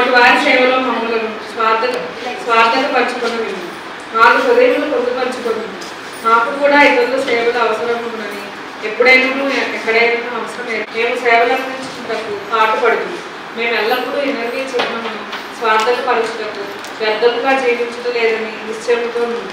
తోటి వారి సేవలో మమ్మలను స్వార్థత పంచుకొని మాకు హృదయంలో పొందుపరుచుకొని మాకు కూడా ఇతరుల సేవలు అవసరం ఉన్నది. ఎప్పుడైనా ఎక్కడైనా అవసరం మేము సేవలు అందించుకుంటూ పాటుపడుతుంది. మేము ఎల్లప్పుడూ ఎనర్జీ చిహ్నము స్వార్థత పరుచుటకు వ్యర్థంగా జీవించడం లేదని నిశ్చయంతో ఉంది.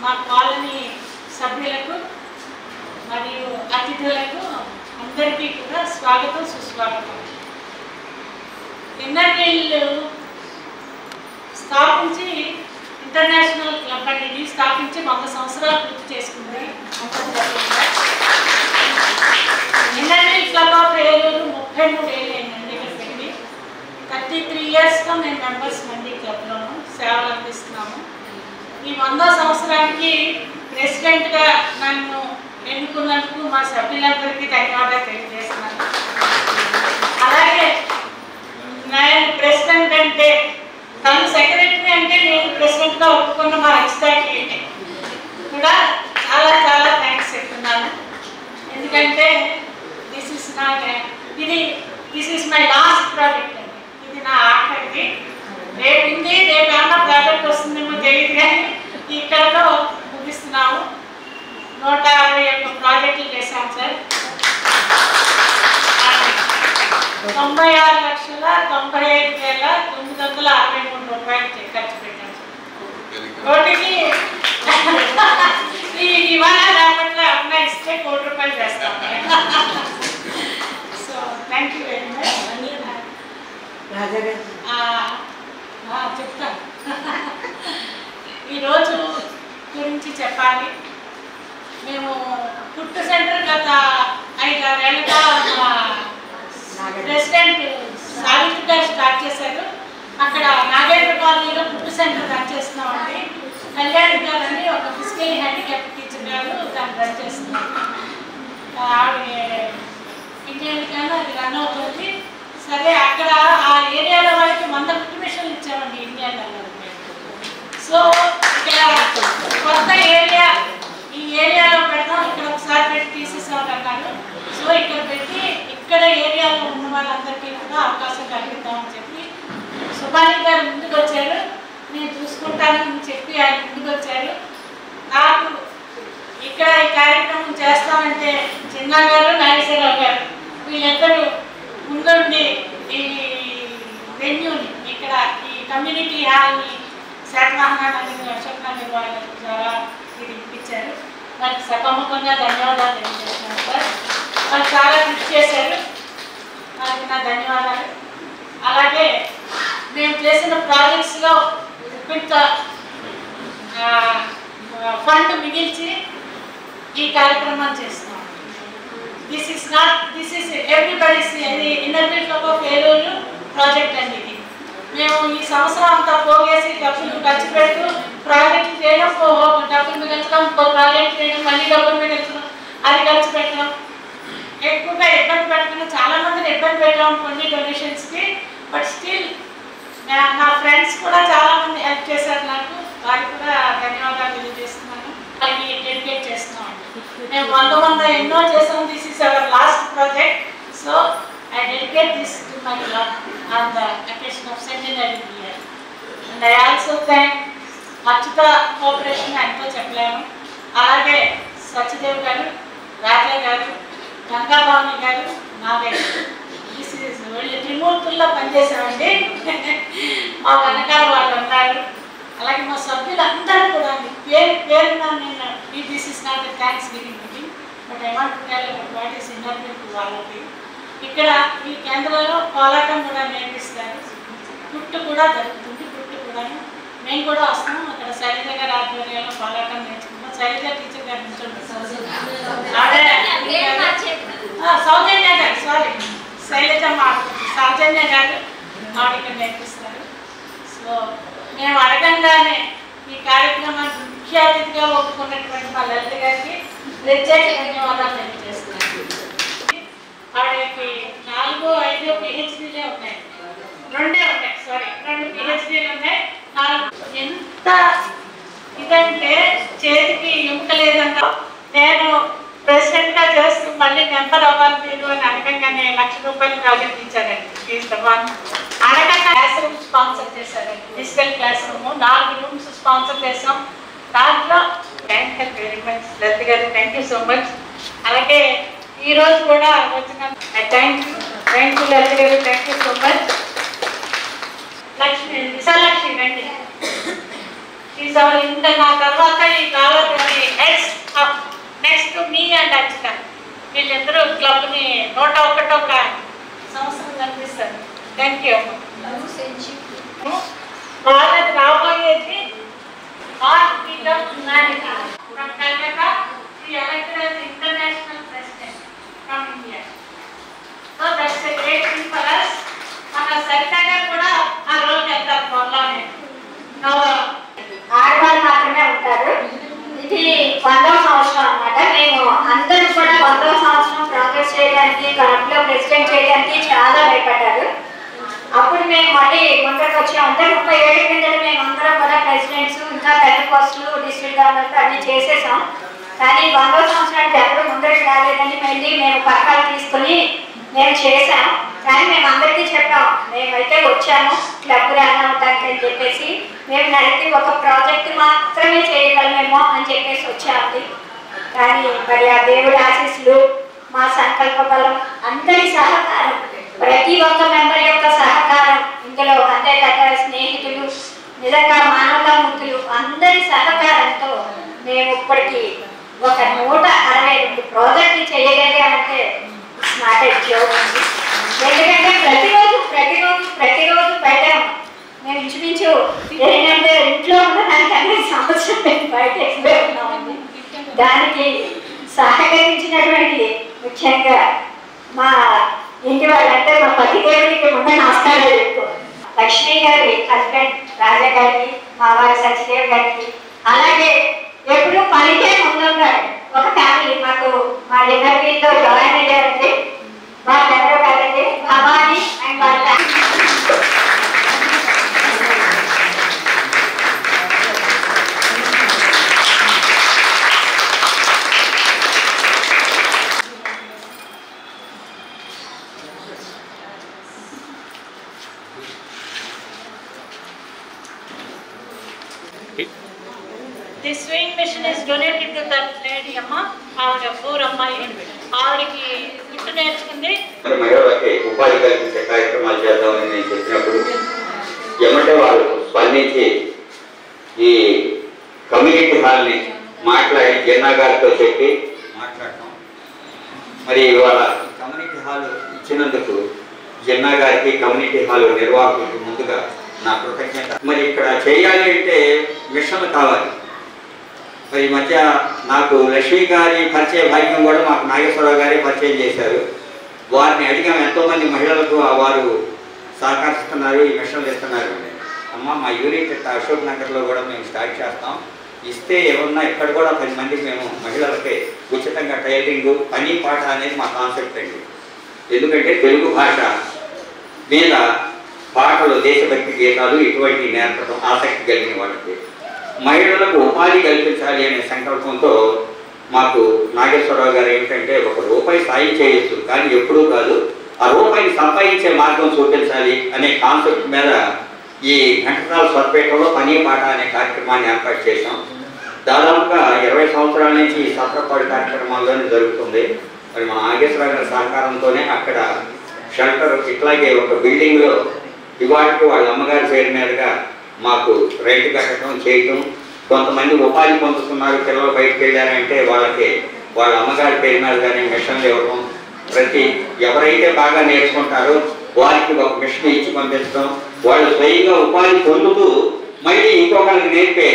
మా కాలనీ సభ్యులకు మరియు అతిథులకు అందరికీ కూడా స్వాగతం సుస్వాగతం. ఎన్ఆర్ఐలు స్థాపించి ఇంటర్నేషనల్ క్లబ్ అనేది స్థాపించి 100 సంవత్సరాలు పూర్తి చేసుకుంది. ఎన్ఆర్ఐ క్లబ్ ఆఫ్ ఏలూరు 33 ఏళ్ళు అయిందండి ఇక్కడ పెట్టి. 33 ఇయర్స్గా మేము మెంబర్స్ అండి క్లబ్లోను సేవలు అందిస్తున్నాము. ఈ 100వ సంవత్సరానికి ప్రెసిడెంట్గా నన్ను ఎన్నుకున్నందుకు మా సభ్యులందరికీ ధన్యవాదాలు తెలియజేస్తున్నాను. అలాగే నేను ప్రెసిడెంట్ అంటే తను సెక్రటరీ అంటే నేను ప్రెసిడెంట్గా ఒప్పుకున్న మా ఎక్స్టాకి కూడా చాలా చాలా థ్యాంక్స్ చెప్తున్నాను. ఎందుకంటే this is my last project అండి. ఇది నా ఆఖరిది. రేపు ఏమన్నా ప్రాజెక్ట్ వస్తుందేమో తెలియదు కానీ ఇక్కడతో ముగిస్తున్నాము. 151 ప్రాజెక్టులు చేశాం సార్. 96,95,963 రూపాయలు ఖర్చు పెట్టాం సార్. కోటికి ఇవాళ రేపట్లో అన్నా ఇస్తే ₹1 కోటి చేస్తాం. So thank you very much. చెప్తాను. ఈరోజు గురించి చెప్పాలి. మేము కుట్టు సెంటర్ గత 5-6 ఏళ్ళుగా మా ప్రెసిడెంట్ సావిత్రి గారు స్టార్ట్ చేశారు. అక్కడ నాగేంద్ర కాలనీలో కుట్టు సెంటర్ రన్ చేస్తున్నామండి. కళ్యాణ్ గారు అని ఒక ఫిజికల్ హ్యాండిక్యాప్ టీచర్ గారు దాన్ని రన్ చేస్తున్నారు. ఆవిడ ఇండియన్గానే అది రన్ అవుతుంది. సరే అక్కడ ఆ ఏరియాలో వాళ్ళకి 100 కుట్టు మిషన్లు ఇచ్చామండి ఇండియన్. సో ఇక్కడ కొత్త ఏరియా ఈ ఏరియాలో పెడతాం, ఇక్కడ ఒకసారి పెట్టి తీసేసామని అన్నారు. సో ఇక్కడ పెట్టి ఇక్కడ ఏరియాలో ఉన్న వాళ్ళందరికీ కూడా అవకాశం కలిగిద్దామని చెప్పి సుభాని గారు ముందుకు వచ్చారు. నేను చూసుకుంటానని చెప్పి ఆయన ముందుకు వచ్చారు. నాకు ఇక్కడ ఈ కార్యక్రమం చేస్తామంటే చిన్న గారు నాగేశ్వరరావు గారు వీళ్ళిద్దరూ ముందుండి ఈ వెన్యూని ఇక్కడ ఈ కమ్యూనిటీ హాల్ని శాతవాహనాన్ని అశోక్ వాళ్ళ ద్వారా ఇది ఇప్పించారు. నాకు సభముఖంగా ధన్యవాదాలు తెలియజేస్తున్నాను సార్. వాళ్ళు చాలా కృషి చేశారు, వాళ్ళకి నా ధన్యవాదాలు. అలాగే మేము చేసిన ప్రాజెక్ట్స్లో కొంత ఫండ్ మిగిల్చి ఈ కార్యక్రమాన్ని చేస్తున్నాం. This is everybody's inner wheel club of Eluru project అండి. ఇది మేము ఈ సంవత్సరం అంతా పోగేసి డబ్బులు ఖర్చు పెడుతూ ప్రాజెక్ట్ చేయడం, డబ్బులు మిగల్చడం, ప్రాజెక్ట్ చేయడం, మళ్ళీ డబ్బులు మిగల్చడం, అది ఖర్చు పెట్టడం, ఎక్కువగా ఇబ్బంది పెట్టకుండా చాలా మందిని ఇబ్బంది పెట్టాం కొన్ని డొనేషన్స్కి. బట్ స్టిల్ నా ఫ్రెండ్స్ కూడా చాలా మంది హెల్ప్ చేశారు నాకు, వారికి కూడా ధన్యవాదాలు తెలియజేస్తున్నాను. అది డెడికేట్ చేస్తున్నాం. మేము 100 ఎన్నో చేసాం. This is our last project. So I dedicate this to my Lord on the occasion of centenary year. And I also thank Achita Corporation ఎంతో చెప్పలేము. అలాగే సత్యదేవ్ గారు, రాజా గారు, గంగాభవాని గారు, నాగయ్య. దిస్ ఈజ్ వీళ్ళు త్రిమూర్తుల్లో పనిచేసామండి. మా వెనకాల వాళ్ళు ఉన్నారు. అలాగే మా సభ్యులందరూ కూడా పేరున నేను this is not thanksgiving meeting, but I want to tell what is inner wheel to వాళ్ళకి. ఇక్కడ ఈ కేంద్రంలో కోలాటం కూడా నేర్పిస్తారు, కుట్టు కూడా జరుగుతుంది. కుట్టు కూడా మేము కూడా వస్తాము. అక్కడ శైలజ గారి ఆధ్వర్యంలో కోలాటం నేర్చుకుంటాం. శైలజ టీచర్ గారి నుంచి సౌజన్య గారు, సారీ శైలజ సౌజన్య గారు ఆవిడ నేర్పిస్తారు. సో మేము అడగంగానే ఈ కార్యక్రమానికి ముఖ్య అతిథిగా ఒప్పుకున్నటువంటి మా లలిత గారికి ప్రత్యేక ధన్యవాదాలు తెలియజేస్తున్నాను. ఆవిడకి 4-5 PhDలే ఉన్నాయి, 2 PhDలు ఉన్నాయి. ఎంత ఇదంటే చేతికి ఎముక లేదంట. నేను ప్రెసిడెంట్గా చేస్తూ మళ్ళీ మెంబర్ అవ్వాలి మీరు అని అడగంగానే ₹1,00,000 ప్రాజెక్ట్ ఇచ్చారండి. అడగక క్లాస్ రూమ్ స్పాన్సర్ చేశారండి. Digital class room 4 rooms sponsor చేసాం. దాంట్లో థ్యాంక్ యూ వెరీ మచ్ లలిత గారు, థ్యాంక్ యూ సో మచ్. అలాగే ఈరోజు కూడా వచ్చిన థ్యాంక్ యూ లలిత గారు, thank you so much. Lakshmi Visalakshmi రండి. ఇంకా నా తర్వాత ఈ కావాలి నెక్స్ట్ మీ అండ్ అర్చిత వీళ్ళిద్దరూ క్లబ్ని 101వ సంవత్సరం కనిపిస్తారు. థ్యాంక్ యూ అమ్మ. వాళ్ళకి రాబోయేది international president from India. So that's a great thing for us. మన సరితగా కూడా ఆ రోజు వెళ్తారు త్వరలోనే. ఆడవాళ్ళు మాత్రమే ఉంటారు. ఇది 100వ సంవత్సరం అన్నమాట. మేము అందరూ కూడా 100వ సంవత్సరం ప్రోగ్రెస్ చేయడానికి, క్లబ్లో ప్రెసిడెంట్ చేయడానికి చాలా భయపడ్డారు. అప్పుడు మేము మళ్ళీ ముందరకు వచ్చాం. అందరూ 30 ఏళ్ళ కింద మేము అందరం కూడా ప్రెసిడెంట్స్, ఇంకా పెద్ద పోస్టులు, డిస్ట్రిక్ట్ గవర్నర్లు అన్నీ చేసేసాం. కానీ 100వ సంవత్సరానికి ఎప్పుడు ముందరకు రాలేదని మళ్ళీ మేము పక్కన తీసుకుని మేము చేసాం. కానీ మేము అందరికీ చెప్పాం, మేమైతే వచ్చాము క్లబ్ రన్ అవడానికి అని చెప్పేసి. మేము నడిపి ఒక ప్రాజెక్ట్ మాత్రమే చేయగలమేమో అని చెప్పేసి వచ్చాము. కానీ మరి ఆ దేవుడి ఆశీస్సులు, మా సంకల్ప బలం, అందరి సహకారం, ప్రతి ఒక్క మెంబర్ యొక్క సహకారం ఇందులో, అంతేకాక స్నేహితులు, నిజంగా మానవతామూర్తులు అందరి సహకారంతో మేము ఇప్పటికీ ఒక 162 ప్రాజెక్టులు చేయగలిగామంటే ఇట్స్ నాట్ ఎ జోక్ అండి. ఎందుకంటే ప్రతిరోజు పెట్టాము. మేము ఇంచుమించు ఏంటంటే ఇంట్లో ఉన్న దానికన్నా సంవత్సరం మేము బయట ఎక్కువే ఉన్నామండి. దానికి సహకరించినటువంటి ముఖ్యంగా మా ఇంటి వాళ్ళంటే మా పతిదేవుడికి ముందు నమస్కారాలు చెప్పు. లక్ష్మి గారి హస్బెండ్ రాజా గారికి, మా వారి సత్యదేవ్ గారికి, అలాగే ఎప్పుడు పనికే ముందున్నారు ఒక ఫ్యామిలీ. మాకు మా డిన్నర్లో జాయిన్ అయ్యారండి. వాళ్ళెవరో కాదండి, భవాని అండ్ వాళ్ళ This sewing machine is donated to that lady amma. ఆవిడ పూర్ అమ్మాయి, ఆవిడకి కుట్టు నేర్చుకుంది. మహిళలకి ఉపాధి కల్పించే కార్యక్రమాలు చేద్దామని నేను చెప్పినప్పుడు ఏమంటే వాళ్ళు స్పందించి ఈ కమ్యూనిటీ హాల్ని మాట్లాడి జిన్నా గారితో చెప్పి మాట్లాడటం. మరి వాళ్ళ కమ్యూనిటీ హాల్ ఇచ్చినందుకు జిన్నా గారికి, కమ్యూనిటీ హాల్ నిర్వాహకులకు ముందుగా నా కృతజ్ఞత. మరి ఇక్కడ చేయాలి అంటే మిషన్ కావాలి. మరి ఈ మధ్య నాకు లక్ష్మీ గారి పరిచయ భాగ్యం కూడా మాకు నాగేశ్వరరావు గారే పరిచయం చేశారు. వారిని అడిగాము, ఎంతోమంది మహిళలకు వారు సహకరిస్తున్నారు, ఈ మిషన్లు ఇస్తున్నారు. అమ్మ మా యూనిట్ అశోక్ నగర్లో కూడా మేము స్టార్ట్ చేస్తాం, ఇస్తే ఏమన్నా ఇక్కడ కూడా 10 మందికి మేము మహిళలకి ఉచితంగా టైలరింగ్ పని పాట అనేది మా కాన్సెప్ట్ అండి. ఎందుకంటే తెలుగు భాష మీద పాటలు, దేశభక్తి గీతాలు ఇటువంటి నేర్పడం ఆసక్తి కలిగిన వాళ్ళకి మహిళలకు ఉపాధి కల్పించాలి అనే సంకల్పంతో మాకు నాగేశ్వరరావు గారు ఏమిటంటే, ₹1 సాయం చేయొచ్చు కానీ ఎప్పుడూ కాదు, ఆ రూపాయిని సంపాదించే మార్గం చూపించాలి అనే కాన్సెప్ట్ మీద ఈ ఘంటసాల స్వరపేటలో పని పాట అనే కార్యక్రమాన్ని ఏర్పాటు చేశాం. దాదాపుగా 20 సంవత్సరాల నుంచి ఈ సత్రపాడు కార్యక్రమాల్లోనే జరుగుతుంది. మరి మా నాగేశ్వరరావు గారి సహకారంతోనే అక్కడ షెల్టర్, ఇట్లాగే ఒక బిల్డింగ్లో ఇవాటికి వాళ్ళ అమ్మగారి పేరు మీదుగా మాకు రైతు కట్టడం చేయటం, కొంతమంది ఉపాధి పొందుతున్నారు. పిల్లలు బయటకు వెళ్ళారంటే వాళ్ళకి వాళ్ళ అమ్మగారి పేరు మీదుగానే మిషన్లు ఇవ్వడం, ఎవరైతే బాగా నేర్చుకుంటారో వారికి ఒక మిషన్ ఇచ్చి పంపించడం, వాళ్ళు స్వయంగా ఉపాధి పొందుతూ మళ్ళీ ఇంకొకరికి నేర్పే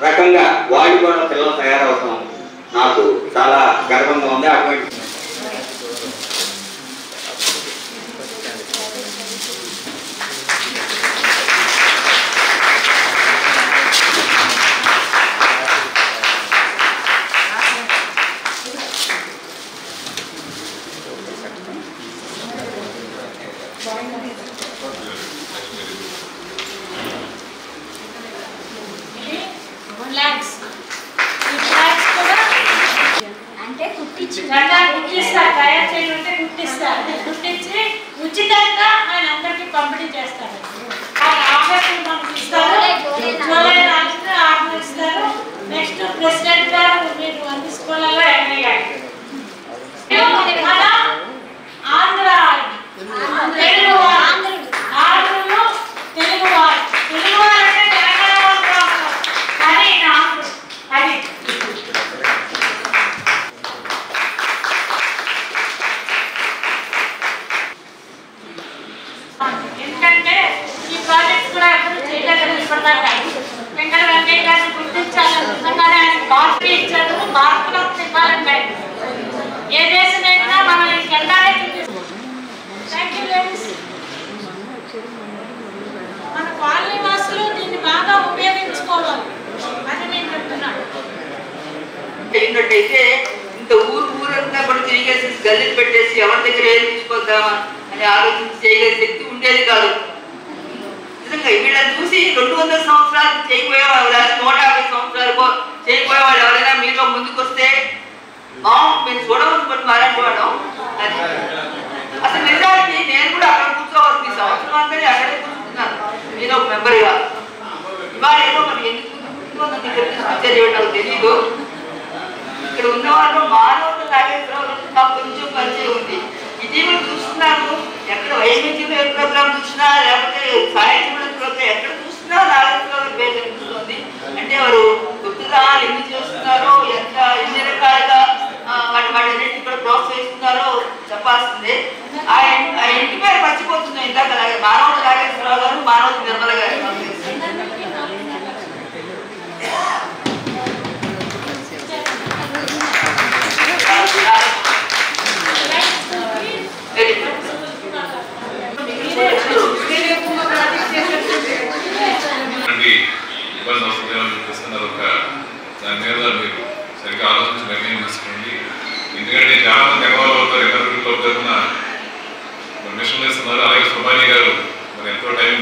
రకంగా వాళ్ళు కూడా పిల్లలు తయారవటం నాకు చాలా గర్వంగా ఉంది. అటువంటి అంటే కుట్టించి తయారు చేయమంటే కుట్టించి ఉచితంగా ఆయన అందరికీ పంపిణీ చేస్తారు. ఆర్డర్ ఇస్తారు. నెక్స్ట్ ప్రెసిడెంట్ గారు మీరు అన్ని స్కూళ్ళలో ఎన్ఐ ఆంధ్ర తెలుగు ఆంధ్రులు తెలుగువారు అంటే తెలంగాణ వాళ్ళు కానీ అది ఎందుకంటే ఈ ప్రాజెక్ట్ కూడా ఎప్పుడు చేయలేదు. ఇప్పటిదాకా వెంకట వెంకయ్య గారిని గుర్తించాలని నిజంగానే ఆయన మార్పు ఇచ్చారు. మార్పులకు ఇవ్వాలంటే ఏ దేశమైనా మనం ఇంకెండానే చూపిస్తాం. Thank you ladies. మన కాలనీ వాసులు దీన్ని బాగా ఉపయోగించుకోవాలి అని నేను చెప్తున్నాను. ఏంటంటే ఇంత ఊరంతా కూడా తిరిగేసి గల్లీలు పెట్టేసి ఎవరి దగ్గర ఏం తీసుకొద్దామా అని ఆలోచించి చేయగలిగే శక్తి ఉండేది కాదు. నిజంగా వీళ్ళని చూసి 200 సంవత్సరాలు చేయకపోయేవాళ్ళు, 150 సంవత్సరాలు చేయకపోయేవాళ్ళు ఎవరైనా మీలో ముందుకు వస్తే మేము చూడవలసి మాట్లాడుకోవడం. అది అసలు నిజానికి నేను కూడా అక్కడ కూర్చోవలసింది. సంవత్సరం అంతా అక్కడే కూర్చుంటున్నాను నేను ఒక మెంబర్గా. ఇవాళ ఏదో మనం ఎందుకు తీసుకొచ్చారు నాకు తెలీదు. ఇక్కడ ఉన్న వాళ్ళు మానవులు నాగేశ్వరరావు నాకు కొంచెం పరిచయం ఉంది. ఇటీవల చూస్తున్నాను, ఎక్కడ వైద్య ప్రోగ్రామ్ చూసినా లేకపోతే సాయంత్రం ప్రోగ్రామ్ ఎక్కడ చూసినా నాగేశ్వరరావు పేరు కనిపిస్తుంది. అంటే వారు గుర్తుదాలు ఎన్ని చేస్తున్నారో, ఎన్ని రకాలుగా వాటిన్నింటినీ కూడా ప్రోత్సహిస్తున్నారో చెప్పాల్సిందే. ఆ ఇంటి పేరు మర్చిపోతున్నాయి ఇందాక. మానవుడు నాగేశ్వరరావు గారు, మానవుడు నిర్మల గారు. ఇబ్బంది వస్తుందేమో చూపిస్తున్నారు. దాని మీద మీరు సరిగ్గా ఆలోచించి నిర్ణయం తీసుకోండి. ఎందుకంటే చాలా మంది ఎగవాళ్ళు అవుతారు. ఎన్నో తరఫున మిషన్లు ఇస్తున్నారు. అలాగే సుబాని గారు మరి ఎంతో టైం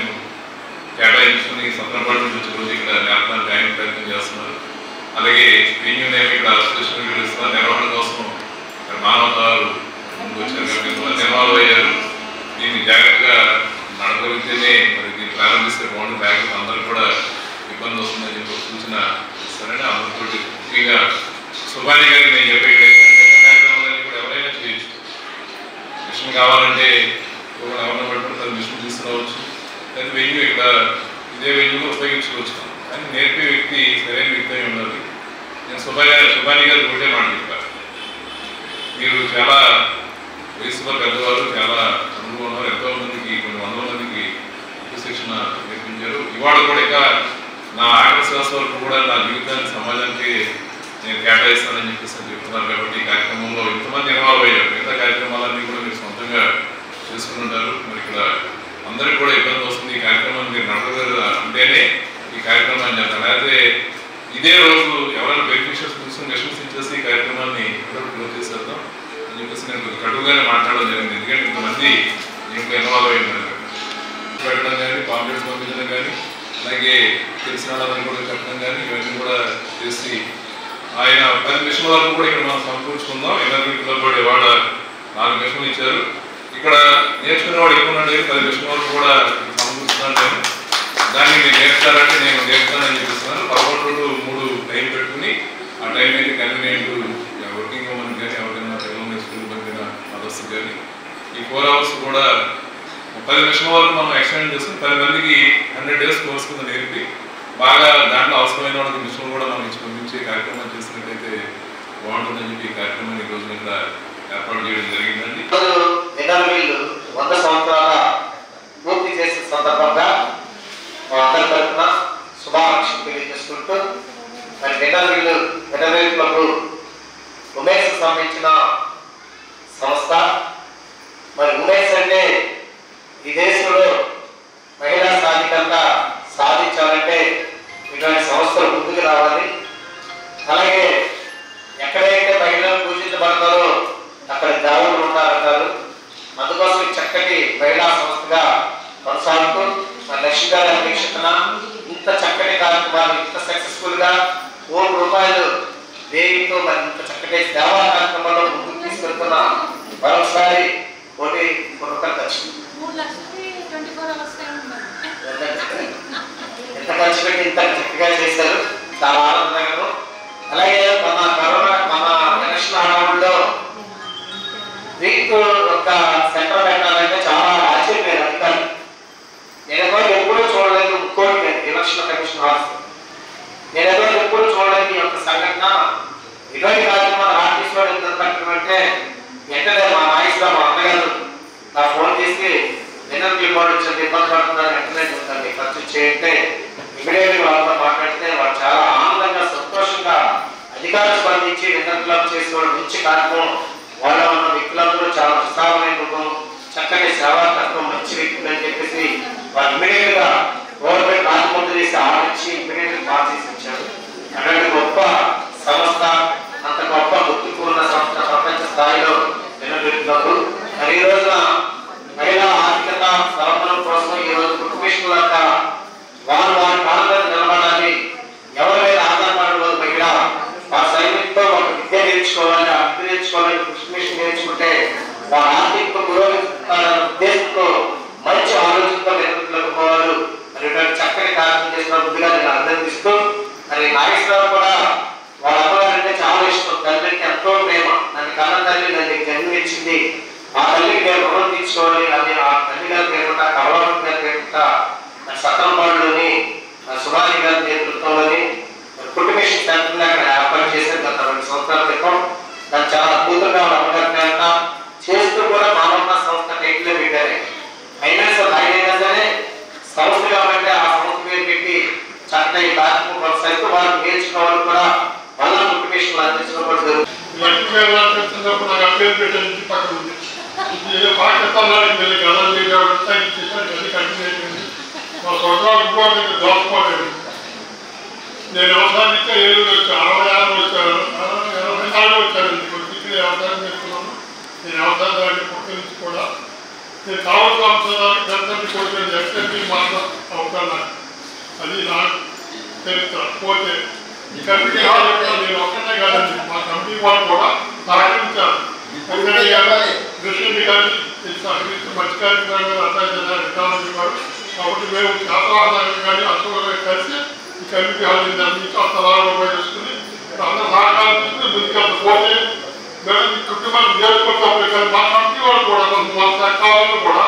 కేటాయించుకుని సత్రంపాటు నుంచి రోజు ఇక్కడ నేర్పడానికి టైం ప్రయత్నం చేస్తున్నారు. అలాగే యూనియన్ ఇక్కడ అసోసియేషన్ ఇస్తున్నారు. నిర్వహణ కోసం మానవతాలు ముందుకు వచ్చారు కాబట్టి నిర్మాణం అయ్యారు. దీన్ని జాగ్రత్తగా నడపగలిగితేనే మరి దీన్ని ప్రారంభిస్తే బాగుంటుంది. బ్యాగ్ అందరూ కూడా ఇబ్బంది వస్తుందని చెప్పి సూచన ఇస్తారని అందరితో ముఖ్యంగా సుబాని గారికి నేను చెప్పేటైతే కార్యక్రమాలన్నీ కూడా ఎవరైనా చేయొచ్చు. మిషన్ కావాలంటే ఎవరైనా పట్టుకుంటే మిషన్ తీసుకురావచ్చు, లేదా వెన్యూ ఇక్కడ ఇదే వెన్యూలో ఉపయోగించుకోవచ్చు. కానీ నేర్పే వ్యక్తి సరైన వ్యక్తి అయి ఉండాలి. నేను సుబాని గారు ఒకటే మాట చెప్పాను. మీరు చాలా వయసులో పెద్దవారు, చాలా అనుభవం ఉన్నారు. ఎంతో మందికి, కొన్ని 100 మందికి శిక్షణ నేర్పించారు. ఇవాళ కూడా ఇంకా నా ఆఖరి శ్వాస వరకు కూడా నా జీవితాన్ని సమాజానికి నేను కేటాయిస్తానని చెప్పేసి చెప్తున్నారు. కాబట్టి ఈ కార్యక్రమంలో ఇంతమంది ఇన్వాల్వ్ అయ్యారు. మిగతా కార్యక్రమాలన్నీ కూడా మీరు సొంతంగా చేసుకుని ఉంటారు. మరి ఇక్కడ అందరికీ కూడా ఇబ్బంది వస్తుంది. ఈ కార్యక్రమాన్ని మీరు నడపగలరు అంటేనే ఈ కార్యక్రమాన్ని చేస్తారు. అయితే ఇదే రోజు ఎవరైనా బెనిఫిషియర్స్ కోసం మిషన్స్ ఇచ్చేసి ఈ కార్యక్రమాన్ని క్లోజ్ చేసేద్దాం అని చెప్పేసి నేను కడుగుగానే మాట్లాడడం జరిగింది. ఎందుకంటే ఇంతమంది దీంట్లో ఇన్వాల్వ్ అయి ఉన్నారు. పెట్టడం కానీ, పాంప్లెట్స్ పంపించడం కానీ, అలాగే తెలిసిన వాళ్ళని కూడా చెప్పడం కానీ ఇవన్నీ కూడా చేసి ఆయన 10 మిషన్ల వరకు కూడా ఇక్కడ మనం సమకూర్చుకుందాం. ఎనర్జీలో కూడా ఇవాళ 4 మిషన్లు ఇచ్చారు. ఇక్కడ నేర్చుకునేవాడు ఎక్కువ ఉన్నాడు. 10 మిషన్ల వరకు కూడా సమకూర్చున్నాను నేను. దాన్ని మీరు నేర్చుతారంటే నేను నేర్చుతానని చెప్పిస్తున్నాను. 11 3 టైం పెట్టుకుని ఆ టైం అయితే కన్వీనియంట్ వర్కింగ్ ఉమెన్ కానీ ఎవరికైనా పిల్లల్ని స్కూల్ పంపిన మదర్స్ కానీ ఈ 4 అవర్స్ కూడా 10 మిషన్ల వరకు మనం ఎక్స్టెండ్ చేసుకుని 10 మందికి 100 days కోర్స్ కింద నేర్పి బాగా దాంట్లో అవసరమైన వాళ్ళకి మిషన్లు కూడా మనం ఇచ్చి పంపించే కార్యక్రమం చేసినట్టయితే బాగుంటుందని చెప్పి ఈ కార్యక్రమాన్ని ఈ రోజు ఇక్కడ ఏర్పాటు చేయడం జరిగిందండి. వీళ్ళు 100 సంవత్సరాల పూర్తి చేసే సందర్భంగా అందరి తరఫున శుభాకాంక్షలు తెలియజేసుకుంటూ మరి వీళ్ళు క్లబ్ ఉమేష్ సంబంధించిన సంస్థ. మరి ఉమేష్ అంటే ఈ దేశంలో మహిళా సాధికారత సాధించాలంటే ఇటువంటి సంస్థలు ముందుకు రావాలి. అలాగే ఎక్కడైతే మహిళలు పూజించబడతారో అక్కడ దేవుళ్ళు ఉంటారంటారు. అందుకోసం చక్కటి మహిళా సంస్థగా కొనసాగుతూ మరి లక్ష్మి గారి అధ్యక్షతన ఇంత చక్కటి కార్యక్రమాలు ఇంత సక్సెస్ఫుల్ గా ₹1 వ్యయంతో మరి ఇంత చక్కటి సేవా కార్యక్రమాల్లో ముందుకు తీసుకెళ్తున్న మరొకసారి ఎంత ఖర్చు పెట్టి ఇంత చక్కగా చేశారు. చాలా ఆనందంగా. అలాగే మన ఎలక్షన్ హడావుల్లో ఒక సెంటర్ పెట్టాలంటే చాలా ఆశ్చర్యపోయారు అధికారులు. నేనేదో ఎప్పుడూ చూడలేదు ఇంకోటి ఎలక్షన్ కమిషన్ హాల్స్. నేనేదో ఎప్పుడు చూడలేదు ఈ యొక్క సంఘటన. ఇటువంటి కార్యక్రమాలు ఆర్టీసీ వాడు ఎంత అంటే వెంటనే మా నాయకుడు మా అన్నగారు నా ఫోన్ చేసి ఎనర్జీ బోర్డు వచ్చింది ఇబ్బంది పడుతున్నారు వెంటనే చెప్తాను ఖర్చు చేయంటే ఇమీడియట్గా వాళ్ళతో మాట్లాడితే వాళ్ళు చాలా ఆనందంగా సంతోషంగా అధికారులు స్పందించి ఎనర్జీ క్లబ్ చేసుకోవడం మంచి కార్యక్రమం. వాళ్ళ ఉన్న వ్యక్తులందరూ చాలా ఉత్సాహమైన రూపం చక్కటి సేవాతత్వం మంచి వ్యక్తులు అని చెప్పేసి వాళ్ళు ఇమీడియట్ గా గవర్నమెంట్ రాజమండ్రి చేసి ఆలోచించి ఇమీడియట్ గా పాస్ చేసి వచ్చారు. అలాంటి గొప్ప సంస్థ అంత గొప్ప గుర్తింపు ఉన్న సంస్థ ప్రపంచ స్థాయిలో నిలబెడుతున్నారు. మరి ఈ రోజున మహిళా ఆర్థికత సరఫరా కోసం ఈ రోజు కుటుంబీషుల యొక్క వారి కాళ్ళ మీద నిలబడాలి. ఎవరి మీద ఆధారపడకూడదు. మహిళ ఆ సైనికులతో ఒక విద్య నేర్చుకోవాలి. ఆ విద్య నేర్చుకోవాలని కుటుంబీషులు నేర్చుకుంటే వారి ఆర్థిక పురోగతిస్తారన్న ఉద్దేశంతో మంచి ఆలోచనతో నిలబెట్టుకోవాలి. మరి చక్కటి కార్యక్రమం చేసిన ముందుగా నేను అభినందిస్తూ మరి నాగేశ్వరరావు కూడా వాళ్ళ అమ్మగారంటే చాలా ఇష్టం. తల్లికి ఎంతో ప్రేమ. నన్ను కన్న తల్లి నన్ను జన్మించింది. ఆ తల్లికి నేను రుణం తీసుకోవాలి అని ఆ తల్లి గారి పేరుట కలవరం గారి పేరుట సత్రంపాడులోని సుభాషి గారి నేతృత్వంలోని కుటుంబేషన్ సెంటర్ అక్కడ ఏర్పాటు చేశారు గత 2 సంవత్సరాల క్రితం. దాన్ని చాలా అద్భుతంగా అమ్మగారి పేరుట చేస్తూ కూడా మానవ సంస్థ టైటిల్ పెట్టారు. అయినా సరే సంస్థ కాబట్టి ఆ సంస్థ పేరు పెట్టి చక్కగా ఈ కార్యక్రమం కొనసాగుతూ వాళ్ళు నేర్చుకోవాలి కూడా మళ్ళా కుటుంబేషన్ అందించడం కూడా జరుగుతుంది. పాకిస్తాన్ గదల్ని దోచుకోలేదు. నేను వ్యవసాయానికి 7 వచ్చాను, 66 వచ్చాను, 84 వచ్చాను. ఇక్కడ వ్యవసాయం చేస్తున్నాను. నేను వ్యవసాయాన్ని పుట్టిన నుంచి కూడా నేను కావాల్సిన అంశానికి గంటని కొడుకుని ఎక్స్ఎంపీ మాత్రం అవుతాను. అది నా చరిత్ర. పోతే ఈ కమిటీ హాల్ నేను ఒక్కనే కాదండి, మా కమిటీ వాళ్ళు కూడా సహకరించారు. దృష్టి కానీ మంచి కార్యక్రమాలు అర్థం కాబట్టి మేము శాస్త్రార్థంగా కానీ అసలు కలిసి ఈ కమిటీ హాల్ నిర్మించి ఆ స్థలాలు ఉపయోగిస్తుంది అందరూ సహకారం తీసుకుని ముందుకెళ్తా. పోతే మేము ఈ కుటుంబాన్ని నేర్చుకుంటాం. కానీ మా కమిటీ వాళ్ళు కూడా మా సహకారాలు కూడా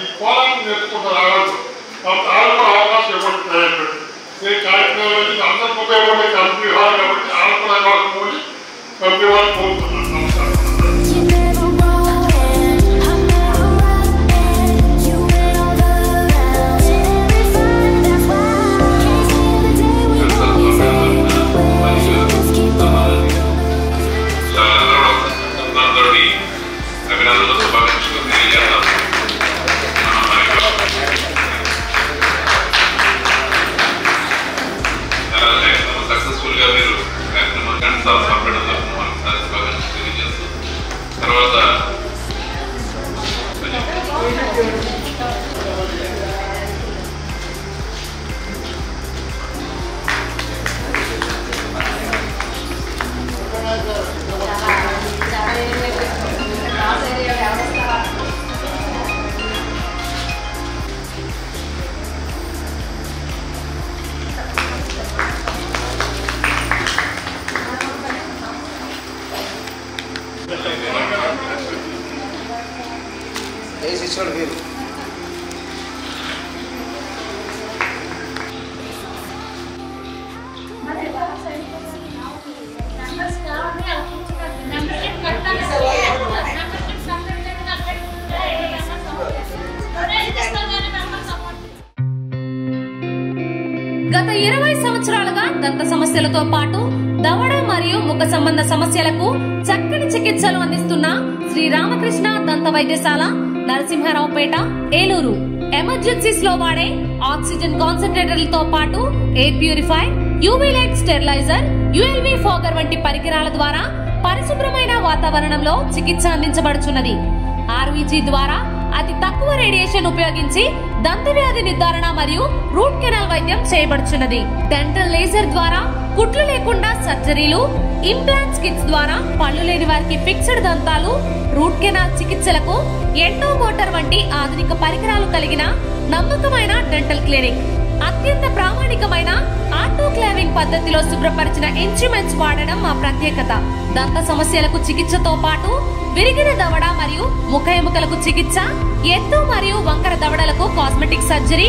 ఈ పోలాన్ని నేర్చుకుంటారు ఆడవచ్చు. కాబట్టి ఆడలు కూడా అవకాశం ఇవ్వండి. తయారు ఏ కార్యక్రమాలు అందరికీ ఉపయోగపడే కమిటీ హాల్ కాబట్టి ఆడ కూడా కమిటీ వాళ్ళు కోరుతున్నాను. నమస్కారం. గత 20 సంవత్సరాలుగా దంత సమస్యలతో పాటు దవడ మరియు ముఖ సంబంధ సమస్యలకు చక్కని చికిత్సలు అందిస్తున్న శ్రీ రామకృష్ణ దంత వైద్యశాల, నరసింహారావుపేట, ఏలూరు. ఎమర్జెన్సీస్ లో వాడే ఆక్సిజన్ కాన్సంట్రేటర్లతో పాటు air purify, UV light steriliser, ULV fogger వంటి పరికరాల ద్వారా పరిశుభ్రమైన వాతావరణంలో చికిత్స అందించబడుచున్నది. ఆర్వీజీ ద్వారా అతి తక్కువ రేడియేషన్ ఉపయోగించి దంత వ్యాధి నిర్ధారణ మరియు రూట్ కెనాల్ వైద్యం చేయబడుచున్నది. డెంటల్ లేజర్ ద్వారా కుట్లు లేకుండా సర్జరీలు, ఇంప్లాంట్స్ కిట్స్ ద్వారా పళ్ళు లేని వారికి ఫిక్స్డ్ దంతాలు, రూట్ కెనాల్ చికిత్సలకు ఎండో మోటార్ వంటి ఆధునిక పరికరాలు కలిగిన నమ్మకమైన డెంటల్ క్లినిక్. అత్యంత ప్రామాణికమైన ఆటోక్లావింగ్ పద్ధతిలో శుభ్రపరిచిన ఇన్స్ట్రుమెంట్స్ వాడడం మా ప్రత్యేకత. దంత సమస్యలకు చికిత్సతో పాటు విరిగిన దవడ మరియు ముఖ ఎముకలకు చికిత్స, ఎత్తు మరియు వంకర దవడలకు కాస్మెటిక్ సర్జరీ,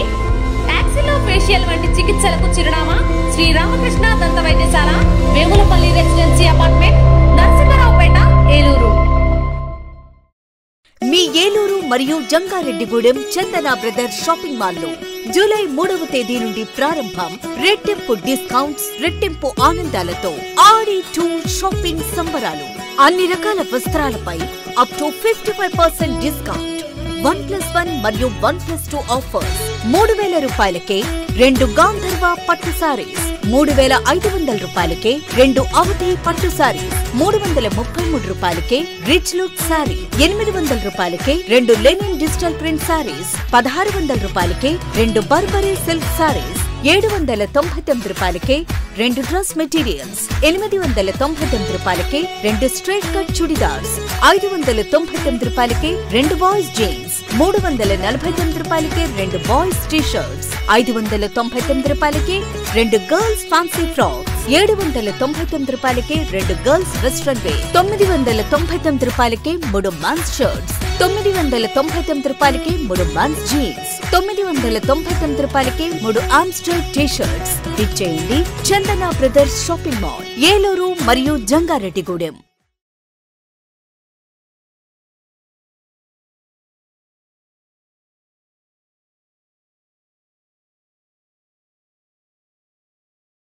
యాక్సిలోఫేషియల్ వంటి చికిత్సలకు చిరునామా శ్రీ రామకృష్ణ దంత వైద్యశాల, వేములపల్లి రెసిడెన్సీ అపార్ట్మెంట్, నరసింహారావుపేట, ఏలూరు. మీ ఏలూరు మరియు జంగారెడ్డిగూడెం చందన బ్రదర్స్ షాపింగ్ మాల్ లో జూలై 3వ తేదీ నుండి ప్రారంభం. రెట్టింపు డిస్కౌంట్స్, రెట్టింపు ఆనందాలతో ఆడి టూర్ షాపింగ్ సంబరాలు. అన్ని రకాల వస్త్రాలపై అప్ టు 55% డిస్కౌంట్. 1+1 మరియు 1+2 ఆఫర్స్. 3,000 రూపాయలకే 2 గాంధర్వ పట్టు సారీస్, 3,500 రూపాయలకే 2 అవధి పట్టు సారీస్, 333 రూపాయలకే రిచ్ లుక్ సారీ, 800 రూపాయలకే 2 లెనిన్ డిజిటల్ ప్రింట్ సారీస్, 1,600 రూపాయలకే 2 బర్బరీ సిల్క్ సారీస్, 799 రూపాయలకే 2 డ్రెస్ మెటీరియల్స్, 899 రూపాయలకే 2 స్ట్రైట్ కట్ చుడిదార్స్, 599 రూపాయలకే 2 బాయ్స్ జీన్స్, 349 రూపాయలకే 2 బాయ్స్ టీ షర్ట్స్, 599 రూపాయలకే 2 గర్ల్స్ ఫ్యాన్సీ ఫ్రాక్స్, 799 రూపాయలకే 2 గర్ల్స్ వెస్ట్రన్ వేర్, 999 రూపాయలకే 3 మెన్స్ షర్ట్స్, 999 రూపాయలకే 3 మెన్స్ జీన్స్, 999 రూపాయలకే 3 ఆమ్స్టర్ టీ షర్ట్స్. ఇచ్చేయండి చందన బ్రదర్స్ షాపింగ్ మాల్, ఏలూరు మరియు జంగారెడ్డిగూడెం.